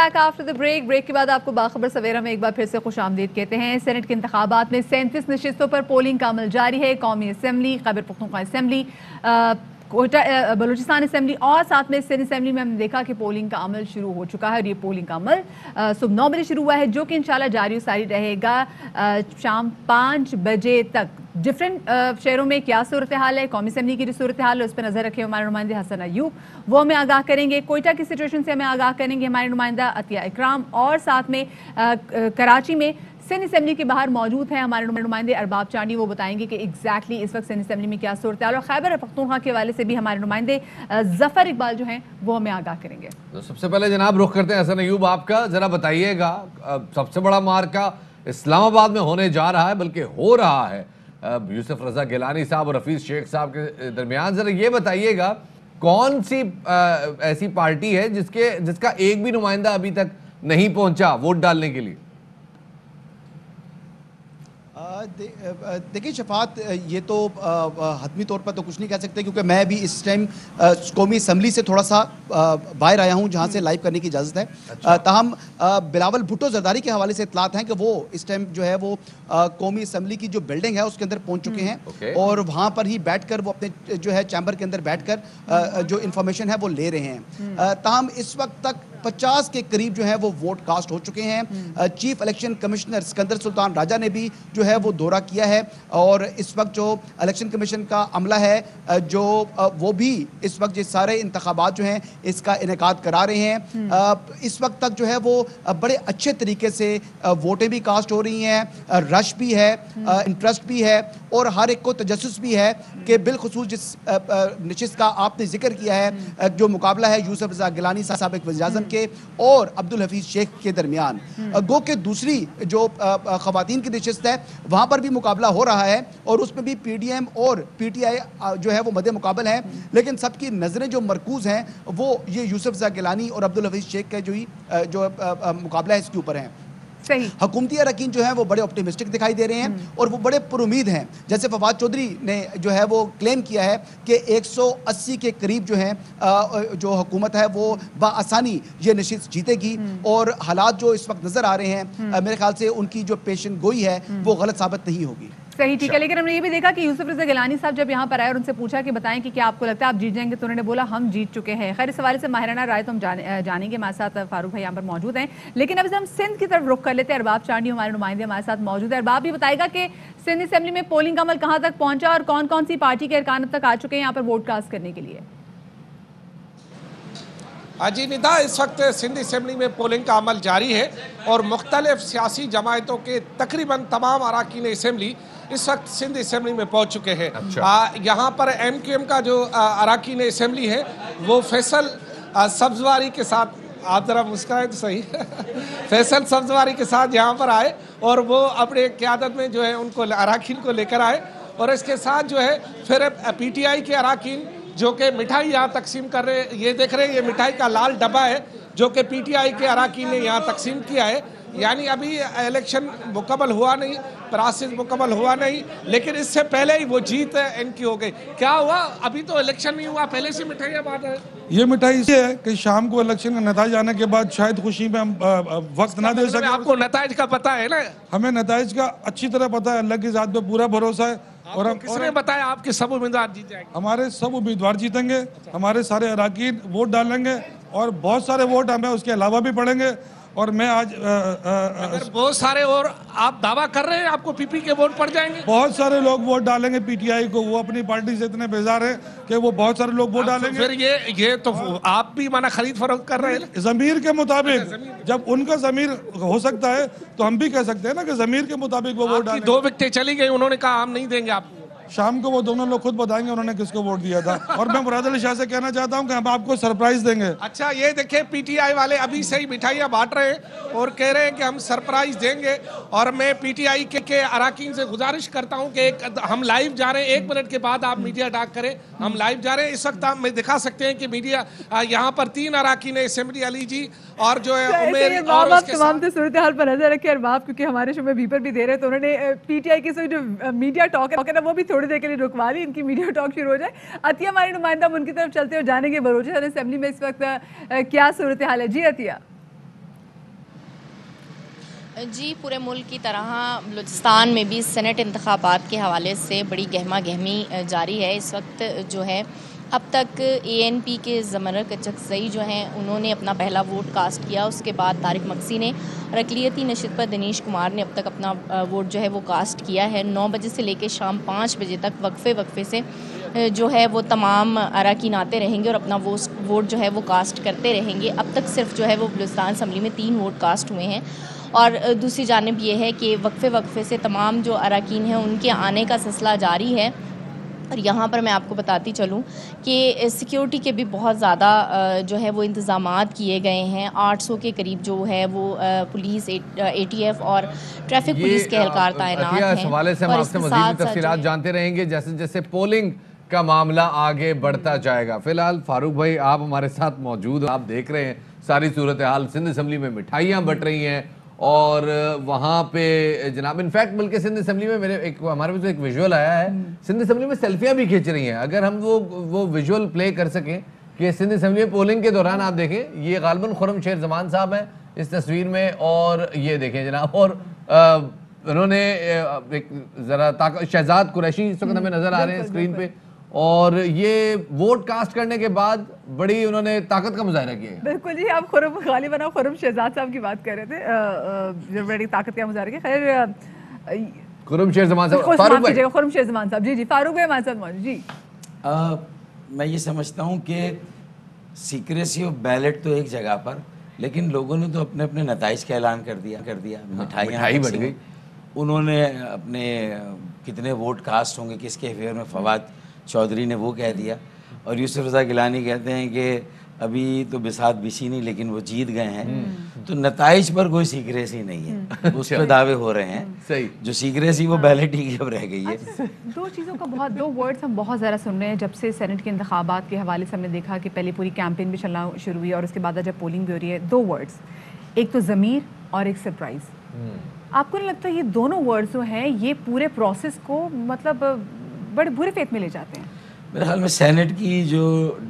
Back after the break के बाद आपको बाखबर सवेरा में एक बार फिर से खुशामदीद कहते हैं। सेनेट के इंतखाबात में 37 नशिस्तों पर पोलिंग का अमल जारी है। कौमी assembly, Khyber Pakhtunkhwa assembly, Quetta Balochistan assembly और साथ में सिंध असम्बली में हमने देखा कि पोलिंग का अमल शुरू हो चुका है और ये पोलिंग का अमल सुबह 9 बजे शुरू हुआ है, जो कि इंशाल्लाह जारी सारी रहेगा शाम 5 बजे तक। डिफरेंट शहरों में क्या सूरत हाल है, कौमी असम्बली की जो सूरत हाल है उस पर नजर रखे हमारे नुमाइंदे हसन अयूब, वो हमें आगाह करेंगे। कोयटा की सिचुएशन से हमें आगाह करेंगे हमारे नुमाइंदा अतिया इकराम, और साथ में कराची में सिंध असम्बली के बाहर मौजूद हैं हमारे नुमाइंदे अरबाब चांडी, वो बताएंगे कि एग्जैक्टली इस वक्त सिंध असम्बली में क्या सूरत हाल। और खैबर पख्तूनख्वा के हवाले से भी हमारे नुमाइंदे जफर इकबाल जो हैं वो हमें आगाह करेंगे। तो सबसे पहले जनाब रुख करते हैं हसन अयूब आपका, जरा बताइएगा सबसे बड़ा मार्का इस्लामाबाद में होने जा रहा है, बल्कि हो रहा है यूसुफ रजा गिलानी साहब और हफीज शेख साहब के दरमियान। जरा ये बताइएगा कौन सी ऐसी पार्टी है जिसका एक भी नुमाइंदा अभी तक नहीं पहुंचा वोट डालने के लिए? देखिए शफात, ये तो हतमी तौर पर तो कुछ नहीं कह सकते, क्योंकि मैं भी इस टाइम कौमी असम्बली से थोड़ा सा बाहर आया हूँ जहाँ से लाइव करने की इजाज़त है। अच्छा। ताहम बिलावल भुट्टो जरदारी के हवाले से इतलात हैं कि वो इस टाइम जो है वो कौमी असम्बली की जो बिल्डिंग है उसके अंदर पहुँच चुके हैं और वहाँ पर ही बैठ कर वो अपने जो है चैम्बर के अंदर बैठ कर जो इंफॉर्मेशन है वो ले रहे हैं। ताहम इस वक्त तक 50 के करीब जो है वो वोट कास्ट हो चुके हैं। Chief election commissioner Sikandar Sultan Raja ने भी जो है वो दौरा किया है और इस वक्त जो इलेक्शन कमीशन का अमला है जो वो भी इस वक्त ये सारे इंतखाबात जो हैं इसका इनेकाद करा रहे हैं। इस वक्त तक जो है वो बड़े अच्छे तरीके से वोटें भी कास्ट हो रही हैं, रश भी है, इंटरेस्ट भी है और हर एक को तजस्सुस भी है कि बिलखुसूस जिस नशिस्त का आपने जिक्र किया है, जो मुकाबला है यूसुफ रजा गिलानी साहब एक वज़ीर-ए-आज़म के और अब्दुल हफीज शेख के दरमियान, गो के दूसरी जो खवातीन की नशिस्त है वहाँ पर भी मुकाबला हो रहा है और उसमें भी पीडीएम और पीटीआई जो है वो मध्य मुकाबल है, लेकिन सबकी नज़रें जो मरकूज़ हैं वो ये यूसुफ रजा गिलानी और अब्दुल हफीज शेख का जो मुकाबला है इसके ऊपर है। सही। हुकूमती अरकान जो है वो बड़े ऑप्टिमिस्टिक दिखाई दे रहे हैं और वो बड़े पुरुमीद हैं। जैसे फवाद चौधरी ने जो है वो क्लेम किया है कि 180 के करीब जो है जो हुकूमत है वो बाआसानी ये नशिस्त जीतेगी और हालात जो इस वक्त नजर आ रहे हैं मेरे ख्याल से उनकी जो पेशन गोई है वो गलत साबित नहीं होगी। सही, ठीक है। लेकिन हमने ये भी देखा कि यूसुफ रजा गिलानी साहब जब यहाँ पर आए और उनसे पूछा कि बताएं कि क्या आपको लगता है आप जीत जाएंगे, तो उन्होंने बोला हम जीत चुके हैं। खैर इस हवाले से माहिराना राय तो हम जानेंगे, हमारे साथ फारूक भाई यहाँ पर मौजूद हैं। लेकिन अब हम सिंध की तरफ रुख कर लेते हैं। अरबाब चांडी हमारे नुमाइंदे हमारे साथ मौजूद है। अरबाब भी बताएगा कि सिंध असम्बली में पोलिंग का अमल कहाँ तक पहुंचा और कौन कौन सी पार्टी के अरकान अब तक आ चुके हैं यहाँ पर वोट कास्ट करने के लिए? जी निदा, इस वक्त सिंध असम्बली में पोलिंग का अमल जारी है और मुख्तलिफ सियासी जमायतों के तकरीबन तमाम अरकान असम्बली इस वक्त सिंध असम्बली में पहुंच चुके हैं। अच्छा। यहाँ पर MQM का जो अरकान असम्बली है वो फैसल सब्जवारी के साथ, आप ज़रा मुस्कुराए तो सही फैसल सब्जवारी के साथ यहाँ पर आए और वो अपने क़यादत में जो है उनको अरकान को लेकर आए और इसके साथ जो है फिर PTI के अरकान जो कि मिठाई यहाँ तकसीम कर रहे हैं। ये देख रहे हैं ये मिठाई का लाल डब्बा है जो कि PTI के अरकान ने यहाँ तकसीम किया है। यानी अभी इलेक्शन मुकम्मल हुआ नहीं, प्रोसेस मुकम्मल हुआ नहीं, लेकिन इससे पहले ही वो जीत इनकी हो गई। क्या हुआ? अभी तो इलेक्शन नहीं हुआ, पहले से मिठाइयाँ बांट रहे हैं। ये मिठाई इसलिए है कि शाम को इलेक्शन का नतीजा आने के बाद शायद खुशी में हम वक्त ना दे सके। आपको नतीज का पता है ना? हमें नतीज का अच्छी तरह पता है, अल्लाह की ज़ात पे पूरा भरोसा है। और हम किसने बताया आपके सब उम्मीदवार जीत जाएंगे? हमारे सब उम्मीदवार जीतेंगे, हमारे सारे अरकान वोट डालेंगे और बहुत सारे वोट हमें उसके अलावा भी पड़ेंगे। और मैं आज अगर बहुत सारे और आप दावा कर रहे हैं आपको PP के वोट पड़ जाएंगे? बहुत सारे लोग वोट डालेंगे PTI को, वो अपनी पार्टी से इतने बेजार हैं कि वो बहुत सारे लोग वोट डालेंगे। फिर ये तो आप भी माना खरीद फरोख्त कर रहे हैं जमीर के मुताबिक। जब उनका जमीर हो सकता है तो हम भी कह सकते हैं ना कि जमीर के मुताबिक वो वोट डालेंगे। 2 विकेटें चली गई, उन्होंने कहा हम नहीं देंगे आपको। शाम को वो दोनों लोग खुद बताएंगे उन्होंने किसको वोट दिया था। और मैं मुराद अली शाह से कहना चाहता हूं कि हम आपको सरप्राइज देंगे। अच्छा, ये देखिए PTI वाले अभी से ही मिठाइयाँ बांट रहे हैं और कह रहे हैं कि हम सरप्राइज देंगे। और मैं PTI के अरकान से गुजारिश करता हूं कि हम लाइव जा रहे हैं, 1 मिनट के बाद आप मीडिया टॉक करें। हम लाइव जा रहे हैं इस वक्त, आप में दिखा सकते हैं कि मीडिया यहाँ पर 3 अरकान असम्बली, अली जी और जो है उमेर और तमाम सूरत हाल पर नजर रखे। अरबाब क्योंकि हमारे शो में वीपर भी दे रहे हैं तो उन्होंने PTI की जो मीडिया टॉक है ना वो भी थोड़ी देर के लिए रुकवा ली, इनकी मीडिया टॉक शुरू हो जाए। अतिया हमारी नुमाइंदा, हम उनकी तरफ चलते और जानेंगे बलूचिस्तान असेंबली में इस वक्त क्या सूरत हाल है। जी अतिया। जी, पूरे मुल्क की तरह बलूचिस्तान में भी सेनेट इंतखाबात के हवाले से बड़ी गहमा गहमी जारी है। इस वक्त जो है अब तक ANP के ज़मर कचकज़ई जो हैं उन्होंने अपना पहला वोट कास्ट किया। उसके बाद तारिक मक्सी ने और अक़लियती नशित पर दिनेश कुमार ने अब तक अपना वोट जो है वो कास्ट किया है। 9 बजे से लेकर शाम 5 बजे तक वक्फे से जो है वो तमाम अरकान आते रहेंगे और अपना वोट जो है वो कास्ट करते रहेंगे। अब तक सिर्फ जो है वो बलूचिस्तान असम्बली में 3 वोट कास्ट हुए हैं। और दूसरी जानिब ये है कि वक्फे से तमाम जो अरकान हैं उनके आने का सिलसिला जारी है। और यहाँ पर मैं आपको बताती चलूँ कि सिक्योरिटी के भी बहुत ज़्यादा जो है वो इंतज़ामात किए गए हैं। 800 के करीब जो है वो पुलिस ATF और ट्रैफिक पुलिस के एहलकार तैनात हैं। इस हवाले से हम आपसे मज़ीद तफसीलात जानते रहेंगे जैसे जैसे पोलिंग का मामला आगे बढ़ता जाएगा। फिलहाल फारूक भाई आप हमारे साथ मौजूद हैं, आप देख रहे हैं सारी सूरत हाल। सिंध असम्बली में मिठाइयाँ बट रही हैं और वहाँ पे जनाब इनफैक्ट बल्कि सिंध असम्बली में हमारे पास एक विजुअल आया है, सिंध असम्बली में सेल्फियाँ भी खींच रही हैं। अगर हम वो विजुअल प्ले कर सकें कि सिंध असम्बली में पोलिंग के दौरान आप देखें, ये गालिबन खुर्रम शेर जमान साहब हैं इस तस्वीर में, और ये देखें जनाब, और उन्होंने एक ज़रा शहजाद कुरैशी इस वक्त हमें नज़र आ रहे हैं स्क्रीन पे, और ये वोट कास्ट करने के बाद बड़ी उन्होंने ताकत का मुजाहरा किया। बिल्कुल जी, आप गालिबन खुर्रम शहजाद साहब की बात कर रहे थे, जो बड़ी ताकत का मुजाहरा किया। खैर खुर्रम शेर जमान साहब, फारूक भाई, खुर्रम शेर जमान साहब, जी फारूक भाई हमारे साथ मौजूद। जी मैं ये समझता हूँ कि सीक्रेसी ऑफ बैलेट तो एक जगह पर, लेकिन लोगों ने तो अपने अपने नताइज का ऐलान कर दिया। मिठाई बढ़ गई। उन्होंने अपने कितने वोट कास्ट होंगे किसके फेवर में, फवाद चौधरी ने वो कह दिया, और यूसुफ रज़ा गिलानी कहते हैं कि अभी तो बिसात बिछी नहीं लेकिन वो जीत गए हैं। तो नताइज पर कोई सीक्रेसी नहीं है, उस पर दावे हो रहे हैं। सही, जो सीक्रेसी वो बैलेट ही अब रह गई है। दो चीज़ों का दो वर्ड्स हम बहुत ज़्यादा सुन रहे हैं जब से सेनेट के इंतखाबात के हवाले से। हमने देखा कि पहले पूरी कैंपेन भी चलना शुरू हुई और उसके बाद जब पोलिंग भी हो रही है, 2 वर्ड्स, एक तो ज़मीर और एक सरप्राइज़। आपको नहीं लगता ये दोनों वर्ड्स जो हैं ये पूरे प्रोसेस को मतलब बड़े बुरे फेत में ले जाते हैं? मेरे ख्याल में सेनेट की जो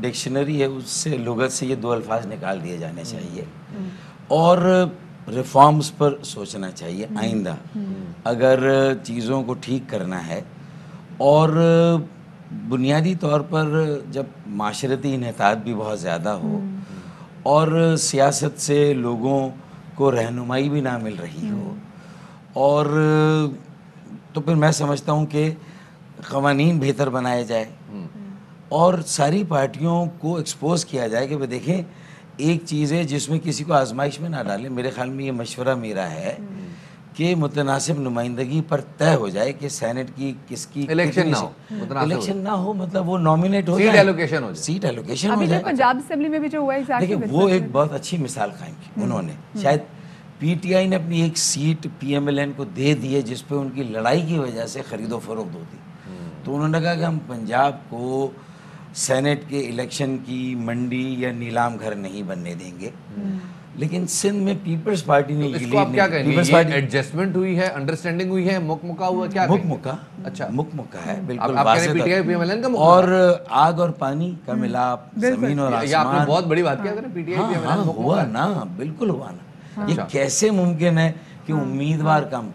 डिक्शनरी है उससे लुगत से ये 2 अल्फाज निकाल दिए जाने चाहिए और रिफॉर्म्स पर सोचना चाहिए आइंदा अगर चीज़ों को ठीक करना है। और बुनियादी तौर पर जब माशरती इन्हतात भी बहुत ज़्यादा हो और सियासत से लोगों को रहनुमाई भी ना मिल रही हो, और तो फिर मैं समझता हूँ कि क़वानीन बेहतर बनाए जाए और सारी पार्टियों को एक्सपोज किया जाए कि भाई देखें एक चीज़ है जिसमें किसी को आजमाइश में ना डालें। मेरे ख्याल में ये मशवरा मेरा है कि मुतनासिब नुमाइंदगी पर तय हो जाए कि सेनेट की किसकी इलेक्शन ना हो मतलब वो नॉमिनेट हो जाए, सीट एलोकेशन हो जाए। पंजाब असेंबली में भी जो हुआ है देखिए वो एक बहुत अच्छी मिसाल कायम की उन्होंने। शायद PTI ने अपनी एक सीट PMLN को दे दी है जिस पे उनकी लड़ाई की वजह से खरीदो फरोख्त होती, तो उन्होंने कहा कि हम पंजाब को सेनेट के इलेक्शन की मंडी या नीलाम घर नहीं बनने देंगे। लेकिन सिंध में पीपल्स पार्टी ने इसको आप क्या कहेंगे? ये एडजस्टमेंट हुई है, अंडरस्टैंडिंग हुई है, मुकमुका हुआ, क्या मुकमुका? अच्छा मुकमुका है बिल्कुल। PTI PMLN का और आग और पानी का मिलाप, जमीन और आसमान। आपने बहुत बड़ी बात किया PTI PMLN हुआ ना, बिल्कुल हुआ ना। ये कैसे मुमकिन है कि उम्मीदवार कम,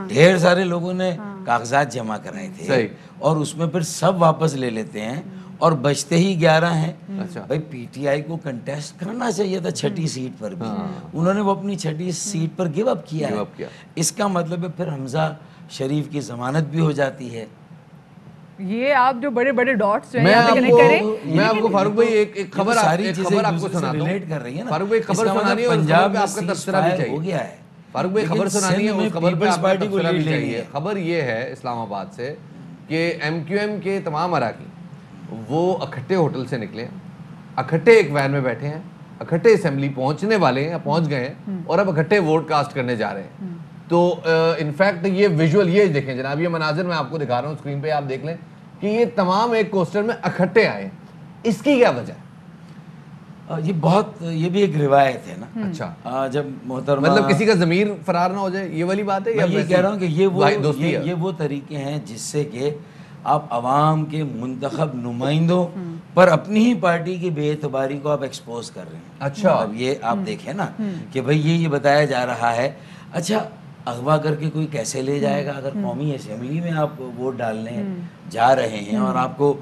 ढेर सारे लोगों ने कागजात जमा कराए थे और उसमें फिर सब वापस ले लेते हैं और बचते ही 11 हैं। अच्छा भाई PTI को कंटेस्ट करना चाहिए था 6ठी सीट पर भी, उन्होंने वो अपनी 6ठी सीट पर गिव अप किया। इसका मतलब है फिर हमजा शरीफ की जमानत भी हो जाती है। ये आप जो बड़े बड़े डॉट्स जो हैं मैं आपको फारूक भाई एक खबर आपको सुनाता हूं। रिलेट कर रही है ना फारूक भाई खबर सुनानी है, पंजाब में आपका तबसरा भी चाहिए। हो गया है फारूक भाई खबर सुनानी है, उस खबर पे आपका तबसरा भी चाहिए। खबर ये है इस्लामाबाद से कि MQM के तमाम अराकीन वो इकट्ठे होटल से निकले, इकट्ठे एक वैन में बैठे हैं, इकट्ठे असेंबली पहुंचने वाले हैं या पहुंच गए हैं और अब इकट्ठे वोट कास्ट करने जा रहे हैं। तो इनफैक्ट ये विजुअल ये देखें जनाब, ये मनाजिर मैं आपको दिखा रहा हूँ स्क्रीन पे, आप देख लें कि ये तमाम एक कोस्टर में इकट्ठे आए। इसकी क्या वजह? ये भी एक रिवायत है ना। अच्छा जब मोहतरमा मतलब किसी का ज़मीर फरार ना हो जाए, ये वाली बात है? मैं ये कह रहा हूँ कि ये वो तरीके हैं जिससे कि आप अवाम के मुंतखब नुमाइंदों पर अपनी ही पार्टी की बेएतबारी को आप एक्सपोज कर रहे हैं। अच्छा अब ये आप देखें ना कि भाई ये बताया जा रहा है अच्छा, अगवा करके कोई कैसे ले जाएगा? अगर कौमी असेंबली में आप वोट डालने जा रहे हैं और आपको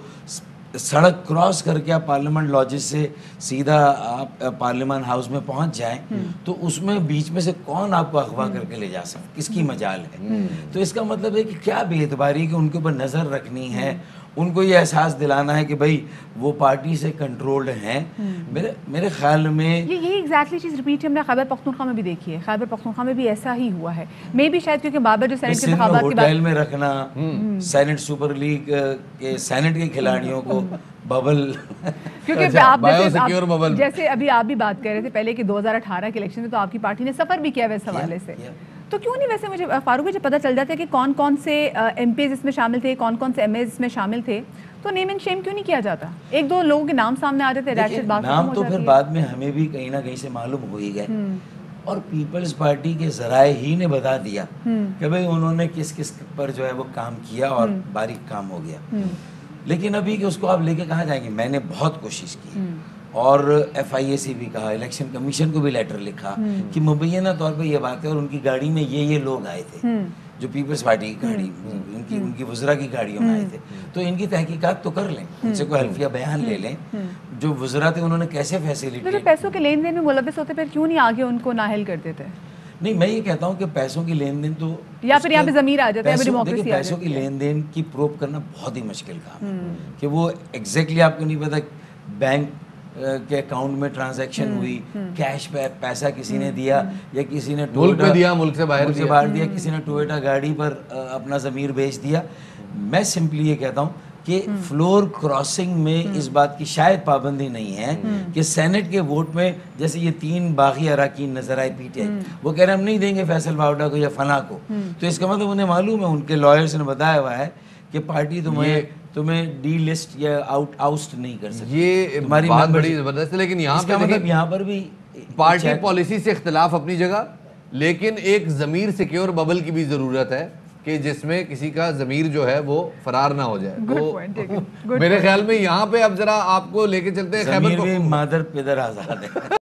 सड़क क्रॉस करके आप पार्लियामेंट लॉजेस से सीधा आप पार्लियामेंट हाउस में पहुंच जाएं, तो उसमें बीच में से कौन आपको अगवा करके ले जा सकता, किसकी मजाल है? तो इसका मतलब है कि क्या बेएतबारी कि उनके ऊपर नज़र रखनी है, उनको ये एहसास दिलाना है कि भाई वो पार्टी से कंट्रोल्ड हैं। मेरे ख्याल में यही एग्जैक्टली चीज़ रिपीट हमने खैबर पख्तूनख्वा में भी देखी है। खैबर पख्तूनख्वा में भी ऐसा ही हुआ है। मे भी शायद क्योंकि बाबर जो सेनेट के इंतखाबात की होटल में रखना, सेनेट सुपर लीग के सेनेट के खिलाड़ियों को बबल क्योंकि आप जैसे अभी आप भी बात कर रहे थे पहले कि 2018 के इलेक्शन में तो आपकी पार्टी ने सफ़र भी किया वैसे हवाले से, तो क्यों नहीं वैसे मुझे फारूक जी पता चल जाता है कि कौन कौन से एमपीज इसमें शामिल थे, कौन कौन से एमएज इसमें शामिल थे, तो नेम एंड शेम क्यों नहीं किया जाता? एक दो लोगों के नाम सामने आ जाते, नाम तो फिर बाद में हमें भी कहीं ना कहीं से मालूम हो ही गए, और पीपल्स पार्टी के जराए ही ने बता दिया कि भाई उन्होंने किस किस पर जो है वो काम किया और बारीक काम हो गया। लेकिन अभी कि उसको आप लेके कहाँ जाएंगे? मैंने बहुत कोशिश की और FIA से भी कहा, इलेक्शन कमीशन को भी लेटर लिखा कि मुबैना तौर पे ये बात है और उनकी गाड़ी में ये लोग आए थे जो पीपल्स पार्टी की गाड़ी, उनकी वज़रा की गाड़ियों में आए थे, तो इनकी तहकीकात तो कर लें, उनसे कोई हल्फिया बयान ले लें जो वज़रा थे उन्होंने कैसे फैसिलिटी। पैसों के लेन देन में मुलव्वस होते फिर क्यों नहीं आगे उनको नाअहल कर देते? नहीं, मैं ये कहता हूँ कि पैसों की लेन देन तो या फिर यहाँ पे ज़मीर आ जाता है, डेमोक्रेसी आ पैसों की लेन देन की प्रूव करना बहुत ही मुश्किल काम है कि वो एग्जैक्टली आपको नहीं पता बैंक के अकाउंट में ट्रांजैक्शन हुई, कैश पे पैसा किसी ने दिया या किसी ने मुल्क में दिया, मुल्क से बाहर दिया, किसी ने टोयोटा गाड़ी पर अपना ज़मीर बेच दिया। मैं सिंपली ये कहता हूँ कि फ्लोर क्रॉसिंग में इस बात की शायद पाबंदी नहीं है कि सेनेट के वोट में जैसे ये 3 बागी अराकीन नजर आए पीटीआई, वो कह रहे हैं हम नहीं देंगे फैसल बावडा को या फला को, तो इसका मतलब उन्हें मालूम है, उनके लॉयर्स ने बताया हुआ है कि पार्टी तुम्हें डी लिस्ट या आउस्ट नहीं कर सकती। ये तुम्हारी बात बड़ी जबरदस्त है, लेकिन यहाँ पे मतलब यहाँ पर भी पार्टी पॉलिसी से इख्तिलाफ अपनी जगह, लेकिन एक ज़मीर सिक्योर बबल की भी ज़रूरत है कि जिसमें किसी का ज़मीर जो है वो फरार ना हो जाए। तो मेरे ख्याल में यहाँ पे अब जरा आपको लेके चलते हैं, खैबर मादर पिदर आज़ाद है।